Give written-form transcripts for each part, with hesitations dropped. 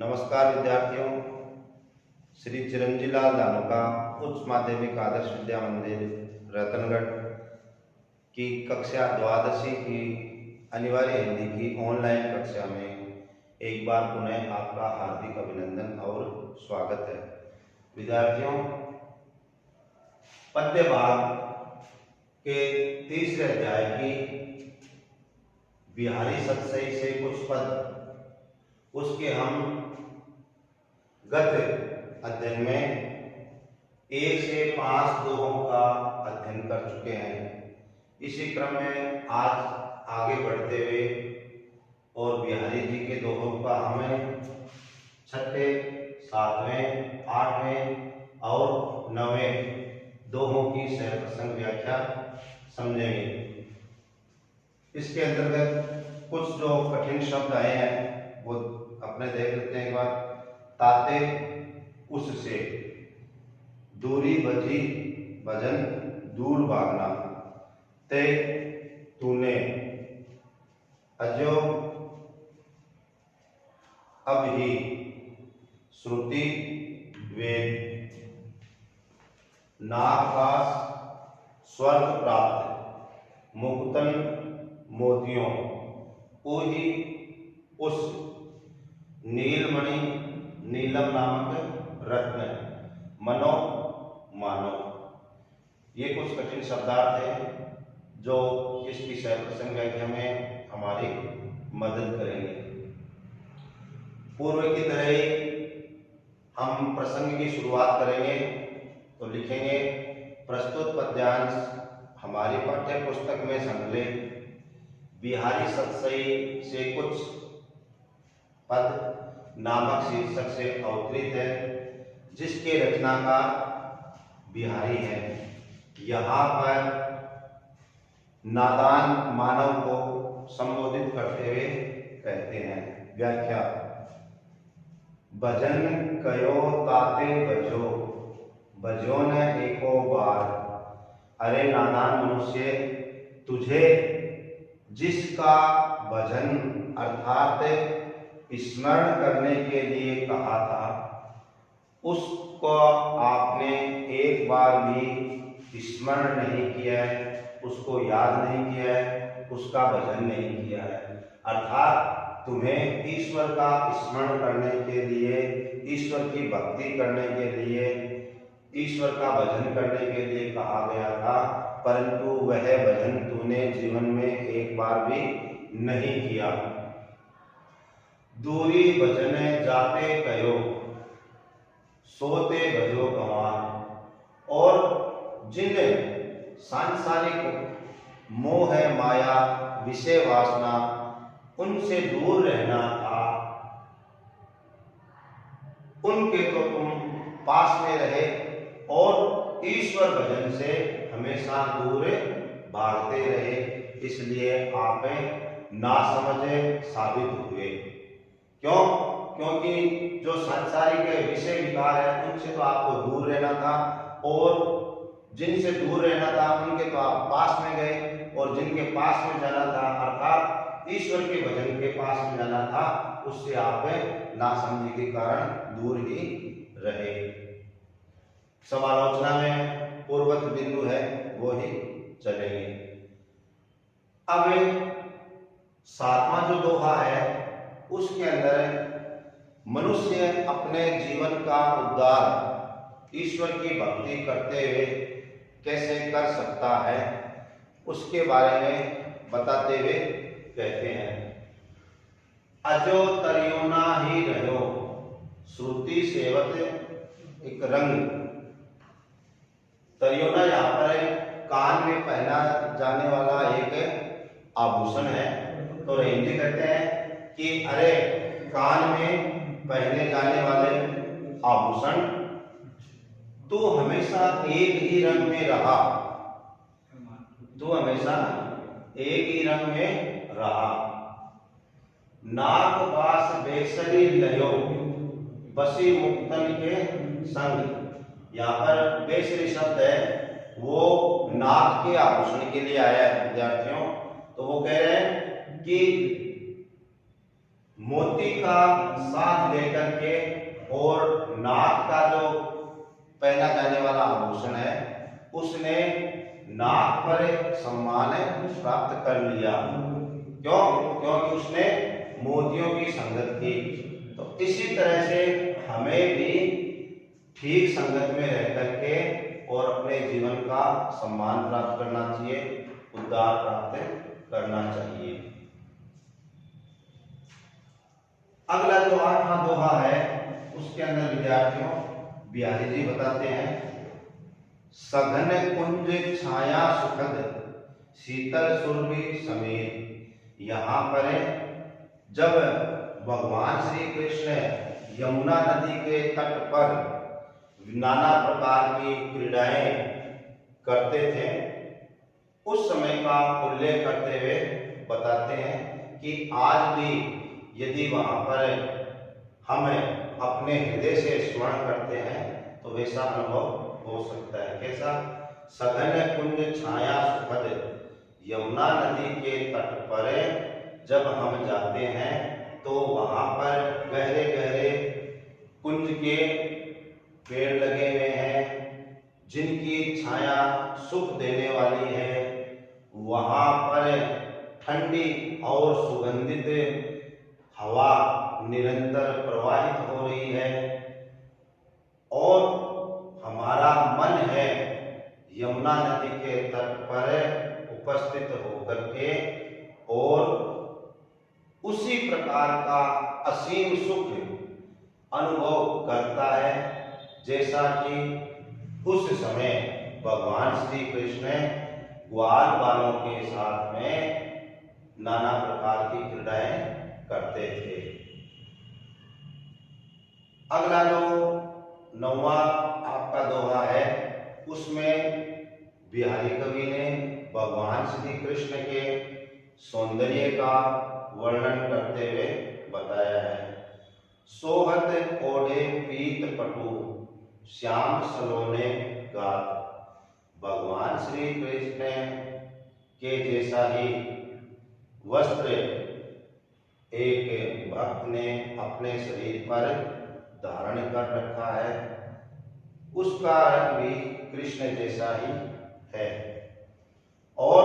नमस्कार विद्यार्थियों। श्री चिरंजीलाल धानुका उच्च माध्यमिक आदर्श विद्या मंदिर रतनगढ़ की कक्षा द्वादशी की अनिवार्य हिंदी की ऑनलाइन कक्षा में एक बार पुनः आपका हार्दिक अभिनंदन और स्वागत है। विद्यार्थियों, पद्य भाग के तीसरे अध्याय की बिहारी सतसई से कुछ पद उसके हम गत अध्ययन में 1 से 5 दोहों का अध्ययन कर चुके हैं। इसी क्रम में आज आगे बढ़ते हुए और बिहारी जी के दोहों का हमें 6, 7, 8 और 9 दोहों की सहप्रसंग व्याख्या समझेंगे। इसके अंतर्गत कुछ जो कठिन शब्द आए हैं वो अपने देख लेते हैं एक बार। ताते उससे, दूरी बजी भजन दूर भागना, ते तूने, अजो अब ही, श्रुति वेद, नागपास स्वर्ग प्राप्त, मुक्तन मोतियों, ऊही उस, नीलमणि नीलम नामक रत्न, मनो मानो। ये कुछ कठिन शब्दार्थ हैं जो इसकी सहप्रसंग व्याख्या में हमारी मदद करेंगे। पूर्व की तरह ही हम प्रसंग की शुरुआत करेंगे तो लिखेंगे प्रस्तुत पद्यांश हमारी पाठ्य पुस्तक में संकलित बिहारी सतसई से कुछ पद नामक शीर्षक से अवतरित है, जिसके रचनाकार बिहारी है। यहाँ पर नादान मानव को संबोधित करते हुए कहते हैं। व्याख्या। भजन कयो ताते बजो, बजो न एको बार। अरे नादान मनुष्य, तुझे जिसका भजन अर्थात स्मरण करने के लिए कहा था, उसको आपने एक बार भी स्मरण नहीं किया है, उसको याद नहीं किया है, उसका भजन नहीं किया है। अर्थात तुम्हें ईश्वर का स्मरण करने के लिए, ईश्वर की भक्ति करने के लिए, ईश्वर का भजन करने के लिए कहा गया था, परंतु वह भजन तूने जीवन में एक बार भी नहीं किया। दूरी भजने जाते कयो, सोते भजो गंवार। और जिन सांसारिक मोह माया विषय वासना उनसे दूर रहना था, उनके तो तुम पास में रहे और ईश्वर भजन से हमेशा दूर भागते रहे, इसलिए आप नासमझ साबित हुए। क्यों? क्योंकि जो सांसारिक विषय विकार है उनसे तो आपको दूर रहना था, और जिनसे दूर रहना था उनके तो आप पास में गए, और जिनके पास में जाना था अर्थात ईश्वर के भजन के पास में जाना था, उससे आप नासमझी के कारण दूर ही रहे। समालोचना में पूर्वत बिंदु है वो ही चलेंगे। अब 7वां जो दोहा है उसके अंदर मनुष्य अपने जीवन का उद्धार ईश्वर की भक्ति करते हुए कैसे कर सकता है, उसके बारे में बताते हुए कहते हैं। अजो तरियोना ही रहो, श्रुति सेवत एक रंग। तरियोना यहाँ पर कान में पहना जाने वाला एक आभूषण है। तो रहीम जी कहते हैं कि अरे कान में पहने जाने वाले आभूषण, तू हमेशा एक ही रंग में रहा, तू हमेशा एक ही रंग में रहा। नाग बास बेसरी लयो, बसी मुक्तन के संग। यहाँ पर बेसरी शब्द है वो नाग के आभूषण के लिए आया है विद्यार्थियों। तो वो कह रहे हैं कि मोती का साथ लेकर के और नाक का जो पहना जाने वाला आभूषण है उसने नाक पर सम्मान प्राप्त कर लिया। क्यों? क्योंकि उसने मोतियों की संगत की। तो इसी तरह से हमें भी ठीक संगत में रह करके और अपने जीवन का सम्मान प्राप्त करना चाहिए, उद्धार प्राप्त करना चाहिए। अगला जो 8वां दोहा है उसके अंदर विद्यार्थियों बिहारी जी बताते हैं, सघन कुंज छाया सुखद शीतल सुरभि समीर। यहाँ पर जब भगवान श्री कृष्ण यमुना नदी के तट पर नाना प्रकार की क्रीड़ाएं करते थे, उस समय का उल्लेख करते हुए बताते हैं कि आज भी यदि वहां पर हम अपने हृदय से स्मरण करते हैं तो वैसा अनुभव हो सकता है। कैसा? सघन कुंज छाया सुखद, यमुना नदी के तट पर जब हम जाते हैं तो वहां पर गहरे गहरे कुंज के पेड़ लगे हुए हैं जिनकी छाया सुख देने वाली है। वहां पर ठंडी और सुगंधित हवा निरंतर प्रवाहित हो रही है और हमारा मन है यमुना नदी के तट पर उपस्थित होकर के और उसी प्रकार का असीम सुख अनुभव करता है जैसा कि उस समय भगवान श्री कृष्ण ग्वाल बालों के साथ में नाना प्रकार की क्रीड़ाएं करते थे। अगला जो 9वां आपका दोहा है उसमें बिहारी कवि ने भगवान श्री कृष्ण के सौंदर्य का वर्णन करते हुए बताया है, सोहत ओढ़े पीत पटु श्याम सलोने गात। भगवान श्री कृष्ण के जैसा ही वस्त्र एक भक्त ने अपने शरीर पर धारण कर रखा है, उसका रंग भी कृष्ण जैसा ही है। और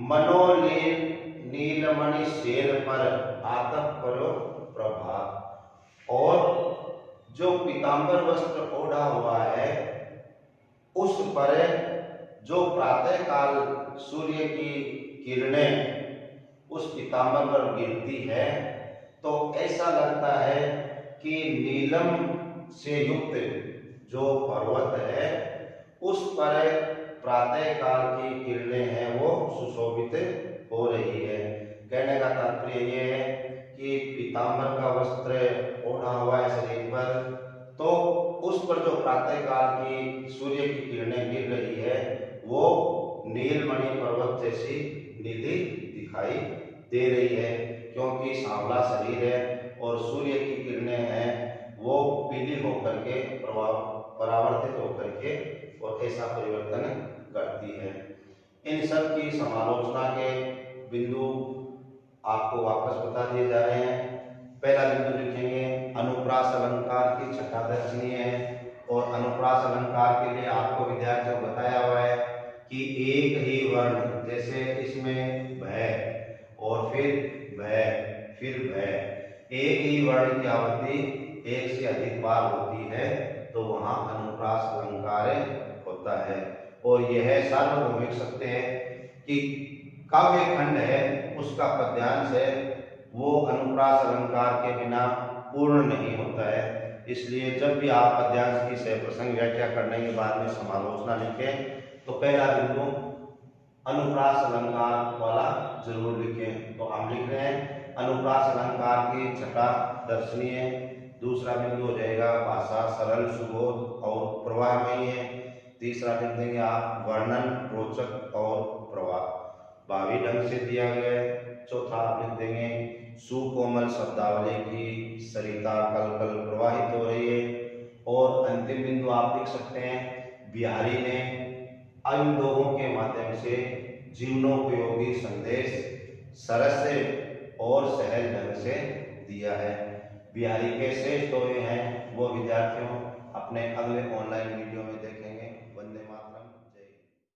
मनोलीन नीलमणि शेर पर आतप करो प्रभात। और जो पीतांबर वस्त्र ओढ़ा हुआ है उस पर जो प्रातः काल सूर्य की किरणें उस पीतांबर पर गिरती है तो ऐसा लगता है कि नीलम से युक्त जो पर्वत है उस पर प्रातः काल की किरणें हैं वो सुशोभित हो रही है। कहने का तात्पर्य ये है कि पीतांबर का वस्त्र ओढ़ा हुआ है शरीर पर, तो उस पर जो प्रातः काल की सूर्य की किरणें गिर रही है वो नीलमणि पर्वत जैसी नीली दिखाई दे रही है, क्योंकि सांवला शरीर है और सूर्य की किरणें हैं वो पीली होकर के परावर्तित होकर के और ऐसा परिवर्तन करती है। इन सब की समालोचना के बिंदु आपको वापस बता दिए जा रहे हैं। पहला बिंदु लिखेंगे, अनुप्रास अलंकार की छठा दर्शनीय है और अनुप्रास अलंकार के लिए आपको विद्यार्थियों को बताया हुआ है कि एक ही वर्ण, जैसे इसमें भय और फिर भय, एक ही वर्ण की आवृत्ति एक से अधिक बार होती है तो वहां अनुप्रास अलंकार होता है। और यह सार्वभौमिक सत्य है कि काव्य खंड है उसका पद्यांश है वो अनुप्रास अलंकार के बिना पूर्ण नहीं होता है। इसलिए जब भी आप पद्यांश की सह-प्रसंग व्याख्या करने के बाद में समालोचना लिखें तो पहला बिंदु अनुप्रास अलंकार वाला जरूर लिखें। तो हम लिख रहे हैं अनुप्रास अलंकार की छठा दर्शनीय। दूसरा बिंदु हो जाएगा भाषा सरल सुबोध और प्रवाहमयी है। तीसरा लिख देंगे आप वर्णन रोचक और प्रभावी ढंग से दिया गया है। चौथा आप लिख देंगे सुकोमल शब्दावली की सरिता कल कल प्रवाहित हो रही है। और अंतिम बिंदु आप लिख सकते हैं बिहारी ने इन दोहों के माध्यम से जीवनोपयोगी संदेश सरस और सहज ढंग से दिया है। बिहारी के शेष दोहे हैं वो विद्यार्थियों अपने अगले ऑनलाइन वीडियो में देखें।